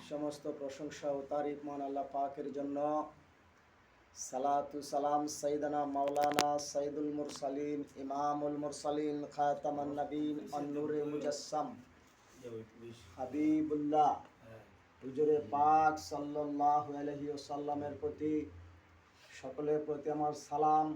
সমস্ত প্রশংসা ও তারিফ মহান আল্লাহ পাকের জন্য। সালাতু সালাম সাইয়্যিদানা মাওলানা সাইয়্যিদুল মুরসালিন ইমামুল মুরসালিন খাতামান নবীন আন-নূরে মুজাসসাম হাবিবুল্লাহ হুজুরে পাক সাল্লাল্লাহু আলাইহি ওয়াসাল্লামের প্রতি সকলের প্রতি আমার সালাম।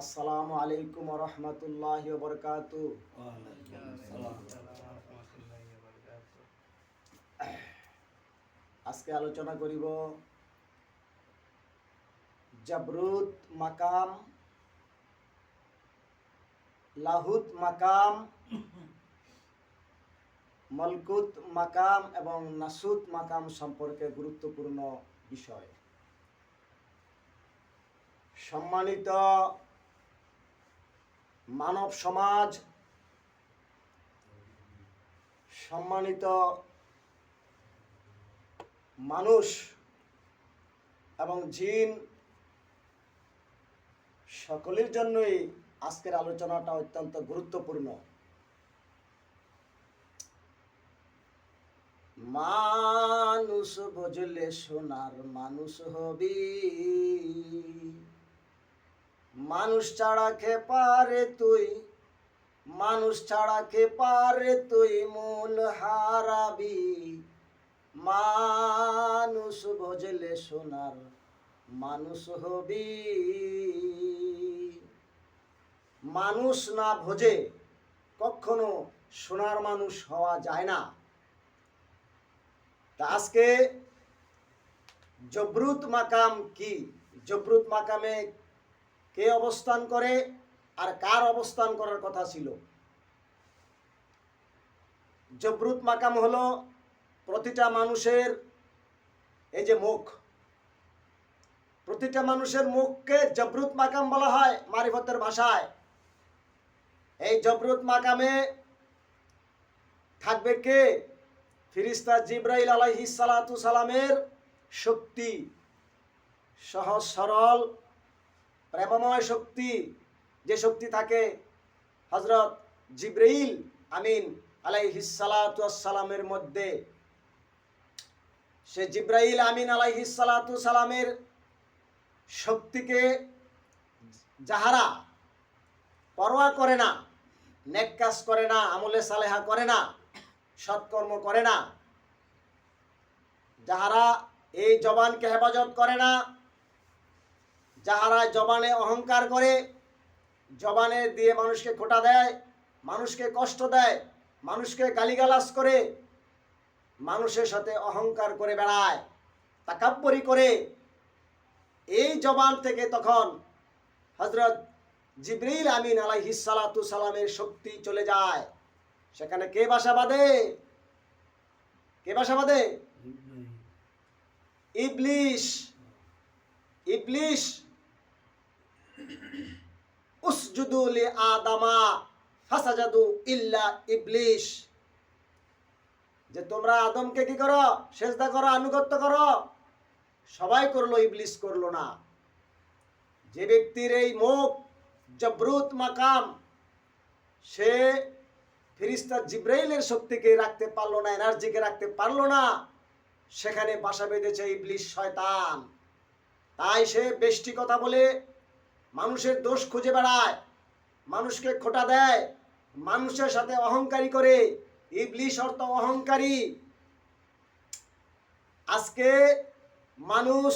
আসসালামু আলাইকুম ওয়া রাহমাতুল্লাহি ওয়া বারাকাতুহু। আজকে আলোচনা করিব জাবরুত মাকাম, লাহুত মাকাম, মলকুত মাকাম এবং নাসুত মাকাম সম্পর্কে গুরুত্বপূর্ণ বিষয়। সম্মানিত মানব সমাজ, সম্মানিত মানুষ এবং জিন সকলের জন্যই আজকের আলোচনাটা অত্যন্ত গুরুত্বপূর্ণ। মানুষ বুঝলে সোনার মানুষ হবি, মানুষ ছাড়া কে পারে তুই, মানুষ ছাড়া কে পারে তুই মূল হারাবি। মানুষ বুঝলে সোনার মানুষ হবি। মানুষ না ভোজে কখনো সোনার মানুষ হওয়া যায় না। তা আজকে জবরুত মাকাম কি, জবরুত মাকামে কে অবস্থান করে আর কার অবস্থান করার কথা ছিল। জবরুত মাকাম হলো প্রতিটা মানুষের এই যে মুখ, প্রতিটা মানুষের মুখকে জবরুত মাকাম বলা হয় মারিফতের ভাষায়। এই জবরুত মাকামে থাকবে কে? ফেরেশতা জিবরাইল আলাইহিস সালাতু সালামের শক্তি, সহজ সরল প্রেমময় শক্তি, যে শক্তি থাকে হযরত জিবরাইল আমিন আলাইহিস সালাতু সালামের মধ্যে। সে জিবরাইল আমিন আলাইহিস সালাতু সালামের শক্তিকে যাহারা পরোয়া করে না, নেক কাজ করে না, আমলে সালেহা করে না, সৎকর্ম করে না, যাহারা এই জবানকে হেফাজত করে না, যাহারা জবানে অহংকার করে, জবানে দিয়ে মানুষকে খোঁটা দেয়, মানুষকে কষ্ট দেয়, মানুষকে গালিগালাজ করে, মানুষের সাথে অহংকার করে বেড়ায়, তাকাব্বুরি করে, এই জবান থেকে তখন হযরত জিবরাইল আমিন আলাইহিস সালাতু সালামের শক্তি চলে যায়। সেখানে কে বাসা বাঁধে? কে বাসা বাঁধে? ইবলিশ। ইবলিশ উসজুদু লি আদামা ফাসাজাদু ইল্লা ইবলিশ, যে তোমরা আদমকে কি করো? সেজদা করো, আনুগত্য করো। সবাই করলো, ইবলিশ করলো না। যে ব্যক্তির এই মুখ জবরুত মাকাম, সে ফেরেশতা জিবরাইলের শক্তিকে রাখতে পারলো না, এনার্জিকে রাখতে পারলো না, সেখানে বাসা বেঁধেছে ইবলিশ শয়তান। তাই সে বেশটি কথা বলে মানুষের দোষ খুঁজে বেড়ায়, মানুষকে খোঁটা দেয়, মানুষের সাথে অহংকারী করে। ইবলিশ অর্থ অহংকারী। আজকে মানুষ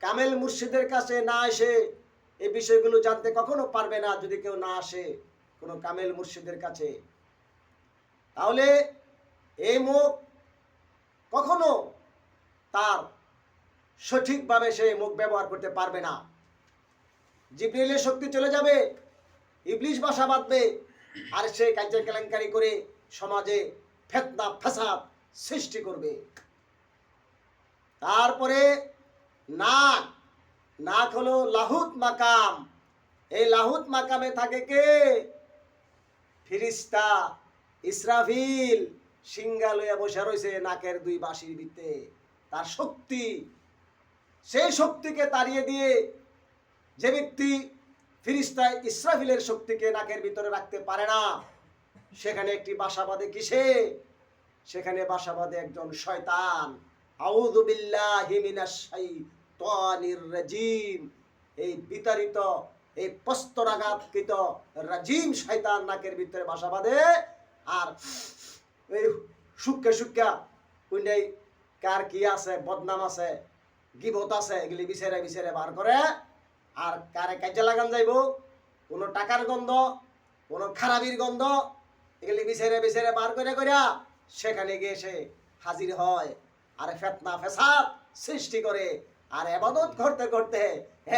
কামেল মুর্শিদের কাছে না এসে এই বিষয়গুলো জানতে কখনো পারবে না যদি কেউ না আসে কোনো কামেল মুর্শিদের কাছে। তাহলে এই মুখ কখনো তার সঠিকভাবে সে মুখ ব্যবহার করতে পারবে না। জিবরাইলের শক্তি চলে যাবে, ইবলিশ বাসা বাঁধবে, আর সে কাজে কেলেঙ্কারি করে সমাজে ফিতনা ফাসাদ সৃষ্টি করবে। তারপরে নাক, নাক হলো লাহুত মাকাম। এই লাহুত মাকামে থাকে কে? ফেরেশতা ইসরাফিল সিংহা লইয়া বসে রয়েছে নাকের দুই বাঁশির ভিতরে। তার শক্তি, সেই শক্তিকে তাড়িয়ে দিয়ে যে ব্যক্তি ফেরেশতা ইসরাফিলের শক্তিকে নাকের ভিতরে রাখতে পারে না, সেখানে একটি বাসা বাঁধে কিসে? সেখানে বাসা বাঁধে একজন শয়তান। আউযু বিল্লাহি মিনাশ শাইতানির রাজিম। এই বিতাড়িত, এই পস্তরাঘাতকৃত রাজিম শয়তান নাকের ভিতরে বাসা বাঁধে। আর এই সুক্কা সুক্কা কুইন্ডাই কার কি আছে, বদনাম আছে, গিবত আছে, এগুলি বিচারে বিচারে বার করে। আর কারে কাজে লাগান যাইব, কোনো টাকার গন্ধ, কোনো খারাপির গন্ধ, এগুলি বিচারে বিচারে বার করে করিয়া সেখানে গিয়ে সে হাজির হয়। আর ফেতনা ফেসাদ সৃষ্টি করে। আর ইবাদত করতে করতে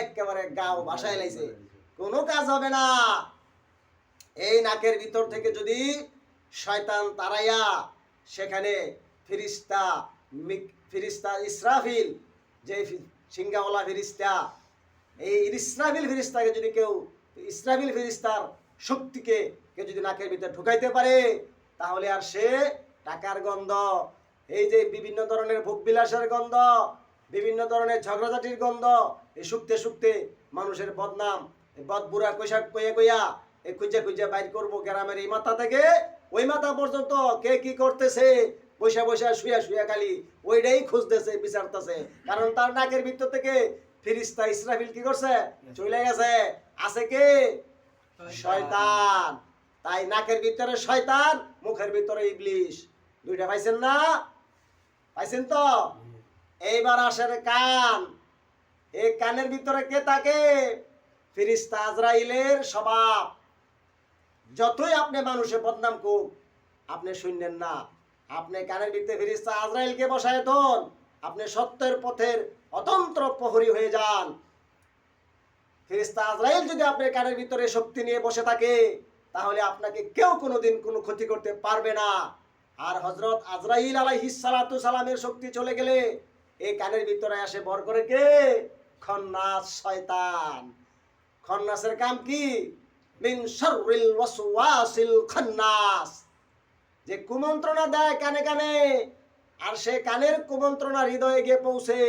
একেবারে গাও ভাসায় লাইছে, কোনো কাজ হবে না। এই নাকের ভিতর থেকে যদি শয়তান তাড়াইয়া সেখানে ফিরিস্তা ফিরিস্তা ইসরাফিল, যে সিংহাওয়ালা ফিরিস্তা, এই ইসরাফিল ফিরিস্তাকে যদি কেউ, ইসরাফিল ফিরিস্তার শক্তিকে কেউ যদি নাকের ভিতরে ঢুকাইতে পারে, তাহলে আর সে টাকার গন্ধ, এই যে বিভিন্ন ধরনের ভোগবিলাসের গন্ধ, বিভিন্ন ধরনের ঝগড়াঝাটির গন্ধ, এই শুকতে শুকতে মানুষের বদনাম, বদবুরা কৈশাক কইয়া কইয়া এই খুঁজে খুঁজে বাইর করবো গ্রামের এই মাথা থেকে ওই মাথা পর্যন্ত কে কি করতেছে, বৈশা বৈশা শুয়া শুয়া খালি ওইটাই খুঁজতেছে, বিচারতেছে। কারণ তার নাকের ভিতর থেকে ফিরিস্তা ইসরাফিল কি করছে? চলে গেছে। আছে কে? শয়তান। তাই নাকের ভিতরে শয়তান, মুখের ভিতরে ইবলিশ। দুইটা পাইছেন না? পাইছেন তো? এইবার আসেন কান। এই কানের ভিতরে কে থাকে? ফিরিস্তা আজরাইলের স্বভাব। যতই আপনি মানুষের বদনাম করুক, আপনি শুনলেন না। আপনি কানের ভিতরে ফিরিস্তা আজরাইলকে বসায় দেন, আপনি সত্যের পথের অতন্ত্র প্রহরী হয়ে যান। ফিরিস্তা আজরাইল যদি আপনার কানের ভিতরে শক্তি নিয়ে বসে থাকে, তাহলে আপনাকে কেউ কোনোদিন কোনো ক্ষতি করতে পারবে না। আর হযরত আজরাইল আলাইহিস সালাতু সালামের শক্তি চলে গেলে এই কানের ভিতরে আসে ভর করে কে? খন্নাস শয়তান। খন্নাসের কাম কি? মিন শাররিল ওয়াসওয়াসিল খান্নাস, যে কুমন্ত্রণা দেয় কানে কানে, আর সে কানের কুমন্ত্রণা হৃদয়ে গিয়ে পৌঁছে,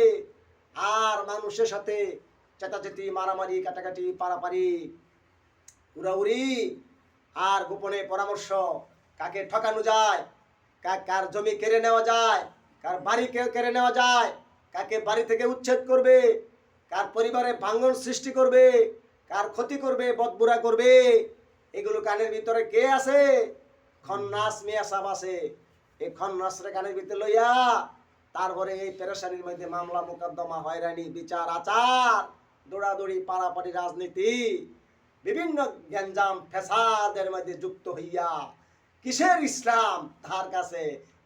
আর মানুষের সাথে চেতাচেতি, মারামারি, কাটাকাটি, পারাপারি, উড়াউড়ি, আর গোপনে পরামর্শ, কাকে ঠকানো যায়, কার জমি কেড়ে নেওয়া যায়, কার বাড়ি কেড়ে নেওয়া যায়, কাকে বাড়ি থেকে উচ্ছেদ করবে, কার পরিবারে ভাঙন সৃষ্টি করবে, কার ক্ষতি করবে, বদবুরা করবে, এগুলো কানের ভিতরে কে আছে? খন্নাস মিয়া সাহেব আছে। এই খন্নাসরে কানের ভিতরে লইয়া তারপরে এই পেরেশানির মধ্যে মামলা মোকদ্দমা, হয়রানি, বিচার আচার, দৌড়াদৌড়ি, পারাপারি, রাজনীতি, বিভিন্ন গ্যাঞ্জাম ফেসাদের মধ্যে যুক্ত হইয়া কিসের ইসলাম তার কাছে,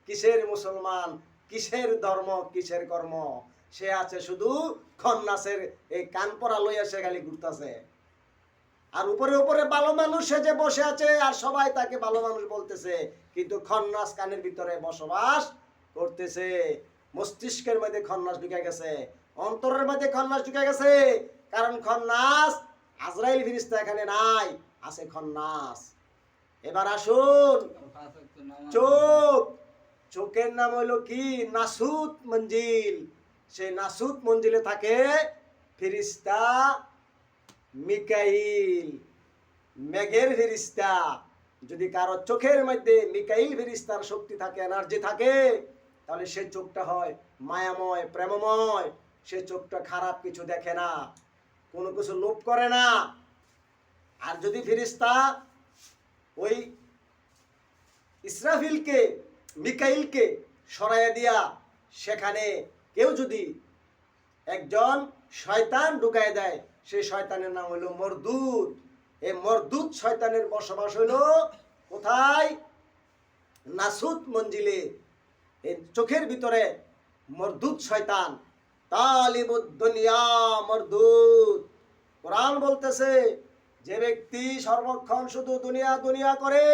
কিসের মুসলমান, কিসের ধর্ম, কিসের কর্ম, সে আছে শুধু খন্নাসের এই কান পরা লইয়া সে খালি ঘুরতেছে। আর উপরে উপরে ভালো মানুষ সেজে বসে আছে, আর সবাই তাকে ভালো মানুষ বলতেছে, কিন্তু খন্নাস কানের ভিতরে বসবাস করতেছে। মস্তিষ্কের মধ্যে খন্নাস ঢুকে গেছে, অন্তরের মধ্যে খন্নাস ঢুকে গেছে। কারণ খন্নাস আজরাইল ফিরিস্তা এখানে নাই, আছে খন্নাস। এবার আসুন, চোখ। চোখের নাম হইল কি? নাসুত মঞ্জিল। সেই নাসুত মঞ্জিলে থাকে ফিরিস্তা মিকাইল, মেঘের ফিরিস্তা। যদি কারো চোখের মধ্যে মিকাইল ফিরিস্তার শক্তি থাকে, এনার্জি থাকে, তাহলে সে চোখটা হয় মায়াময়, প্রেমময়। সে চোখটা খারাপ কিছু দেখে না, কোনো কিছু লোভ করে না। আর যদি ফিরিস্তা ওই ইসরাফিলকে, মিকাইলকে সরাইয়া দিয়া সেখানে কেউ যদি একজন শয়তান ঢুকায় দেয়, সেই শয়তানের নাম হইল মরদুদ। এই মরদুদ শয়তানের বসবাস হইল কোথায়? নাসুত মঞ্জিলে। এই চোখের ভিতরে মরদুদ শয়তান, তালিবুদ দুনিয়া মরদুদ। কোরআন বলতেছে, যে ব্যক্তি সর্বক্ষণ শুধু দুনিয়া দুনিয়া করে,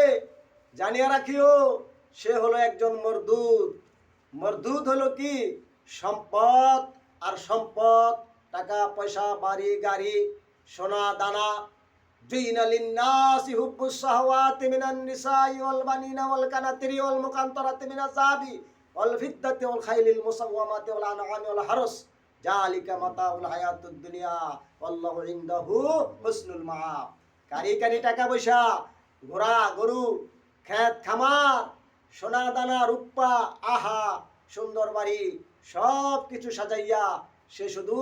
জানিয়া রাখিও সে হলো একজন মরদুদ। মরদুদ হলো কি? সম্পদ, আর সম্পদ, টাকা পয়সা, বাড়ি গাড়ি, সোনা দানা। জুইনা লিন্নাসি হুব্বুস শাহওয়াতি মিনান নিসাই ওয়াল বানিনা ওয়াল কানাতিরি ওয়াল মুকান্তারাতি মিনাজ যাহাবি ওয়াল ফিদ্দাতি ওয়াল খাইলিল মুসাওয়ামাতি ওয়াল আনআমি ওয়াল হারস যালিকা মাতাউল হায়াতুদ দুনিয়া ওয়াল্লাহু ইনদাহু হুসনুল মাআব। কারি কারি টাকা পয়সা, ঘোড়া গরু, ক্ষেত খামার, সোনা দানা রূপা, আহা সুন্দর বাড়ি, সব কিছু সাজাইয়া সে শুধু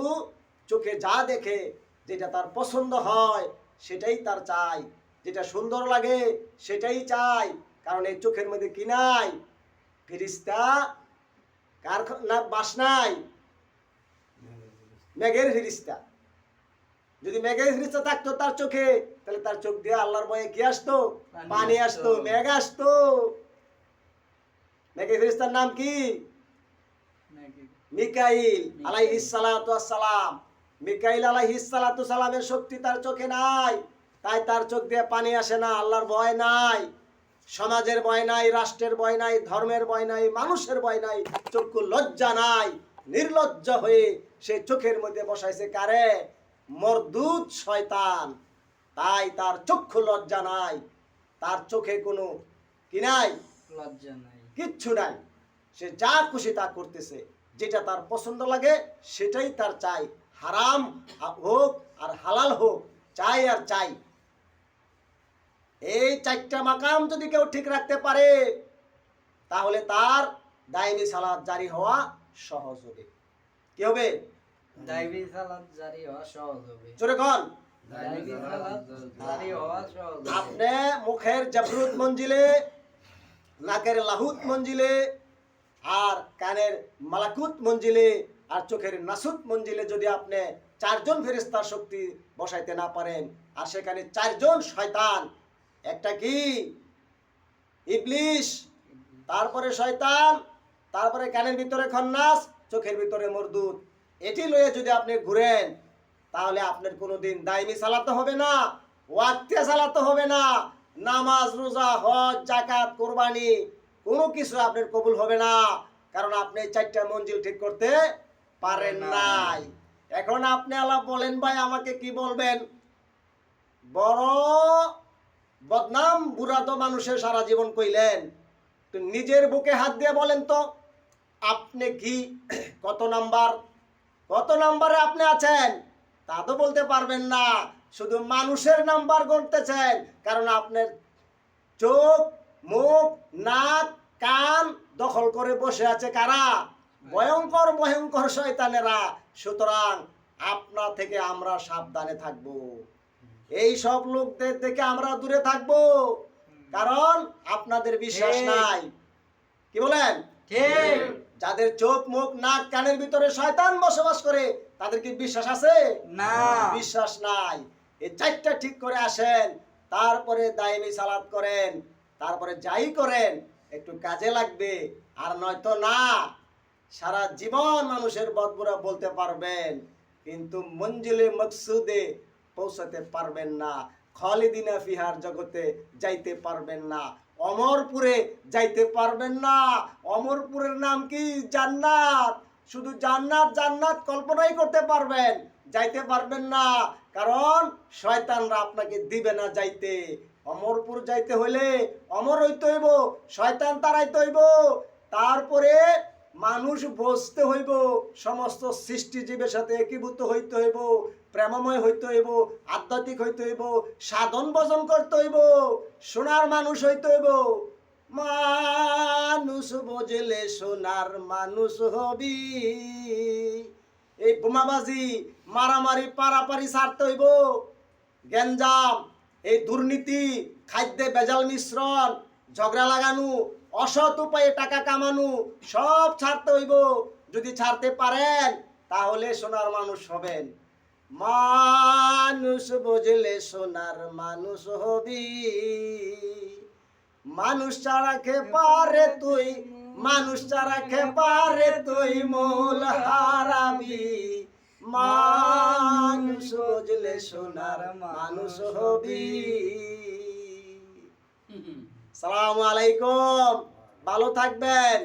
চোখে যা দেখে, যেটা তার পছন্দ হয় সেটাই তার চাই, যেটা সুন্দর লাগে সেটাই চাই। কারণ এই চোখের মধ্যে কি নাই? ফিরিস্তা কার না বাস নাই? মেঘের ফিরিস্তা। যদি মেঘের ফিরিস্তা থাকতো তার চোখে, তাহলে তার চোখ দিয়ে আল্লাহর ভয়ে কি আসতো? পানি আসতো, মেঘ আসতো। মেঘের ফিরিস্তার নাম কি? মিকাইল আলাইহিস সালাতু ওয়াস সালাম। মিকাইল আলাইহিস সালাতু সালামের শক্তি তার চোখে নাই, তাই তার চোখ দিয়ে পানি আসে না। আল্লাহর ভয় নাই, সমাজের ভয় নাই, রাষ্ট্রের ভয় নাই, ধর্মের ভয় নাই, মানুষের ভয় নাই, চক্ষু লজ্জা নাই। নির্লজ্জ হয়ে সে চোখের মধ্যে বসাইছে কারে? মরদুদ শয়তান। তাই তার চক্ষু লজ্জা নাই, তার চোখে কোনো কি নাই? লজ্জা নাই, কিচ্ছু নাই। সে যা খুশি তা করতেছে, যেটা তার পছন্দ লাগে সেটাই তার চাই। হারাম হোক আর হালাল হোক, চাই আর চাই। এই চারটা মাকাম যদি কেউ ঠিক রাখতে পারে, তাহলে তার দায়মি সালাত জারি হওয়া সহজ হবে। কি হবে? দাইবি সালাত জারি হওয়া সহজ হবে। জোরে কোন? দাইবি সালাত জারি হওয়া সহজ হবে। আপনি মুখের জাবরুত মঞ্জিলে, নাকের লাহুত মঞ্জিলে, আর কানের মালাকুত মঞ্জিলে, আর চোখের নাসুত মঞ্জিলে যদি আপনি 4 জন ফেরেশতার শক্তি বসাইতে না পারেন, আর সেখানে 4 জন শয়তান, একটা কি? ইবলিশ, তারপরে শয়তান, তারপরে কানের ভিতরে খন্নাস, চোখের ভিতরে মরদুদ, এটি লয়ে যদি আপনি ঘুরেন, তাহলে আপনার কোনোদিন দায়মি সালাতে হবে না, ওয়াক্তে সালাতে হবে না, নামাজ রোজা হজ যাকাত কুরবানি কোনো কিছু আপনার কবুল হবে না। কারণ আপনি 4টা মঞ্জিল ঠিক করতে পারেন নাই। এখন আপনি আল্লাহ বলেন, ভাই আমাকে কি বলবেন? বড় বদনাম বুড়াতো মানুষের সারা জীবন কইলেন, তো নিজের বুকে হাত দিয়ে বলেন তো, আপনি কি কত নাম্বার, কত নাম্বারে আপনি আছেন? তা তো বলতে পারবেন না, শুধু মানুষের নাম্বার গণতেছেন। কারণ আপনার চোখ, মুখ, নাক, কান দখল করে বসে আছে কারা? ভয়ঙ্কর ভয়ঙ্কর শয়তানেরা। সুতরাং আপনা থেকে আমরা সাবধানে থাকব, এই সব লোকদের থেকে আমরা দূরে থাকব। কারণ আপনাদের বিশ্বাস নাই। কি বলেন? ঠিক। যাদের চোখ, মুখ, নাক, কানের ভিতরে শয়তান বসবাস করে, তাদের কি বিশ্বাস আছে? না, বিশ্বাস নাই। এই 4টা ঠিক করে আসেন, তারপরে দায়মি সালাত করেন, তারপরে যাই করেন একটু কাজে লাগবে। আর নয়তো না, সারা জীবন মানুষের বদবুরা বলতে পারবেন, কিন্তু মঞ্জিলে মকসুদে পৌঁছাতে পারবেন না, খালিদিনা ফিহার জগতে যাইতে পারবেন না, অমরপুরে যাইতে পারবেন না। অমরপুরের নাম কি? জান্নাত। শুধু জান্নাত জান্নাত কল্পনাই করতে পারবেন, যাইতে পারবেন না। কারণ শয়তানরা আপনাকে দিবে না যাইতে। অমরপুর যাইতে হইলে অমর হইতে হইব, শয়তান তাড়াইতে হইব, তারপরে মানুষ বসতে হইব, সমস্ত সৃষ্টিজীবের সাথে একীভূত হইতে হইব, প্রেমময় হইতে হইব, আধ্যাত্মিক হইতে হইব, সাধন ভজন করতে হইব, সোনার মানুষ হইতে হইব। মানুষ বুঝলে সোনার মানুষ হবি। এই বোমাবাজি, মারামারি, পারাপারি ছাড়তে হইব, গ্যাঞ্জাম, এই দুর্নীতি, খাদ্যে ভেজাল মিশ্রণ, ঝগড়া লাগানো, অসৎ উপায়ে টাকা কামানো সব ছাড়তে হইব। যদি ছাড়তে পারেন তাহলে সোনার মানুষ হবেন। মানুষ বুঝলে সোনার মানুষ হবি। মানুষ ছাড়া খে পারে তুই, মানুষ ছাড়া খে পারে তুই মূল হারাবি। মানুষ বুঝলে সোনার মানুষ হবি। সালামু আলাইকুম, ভালো থাকবেন।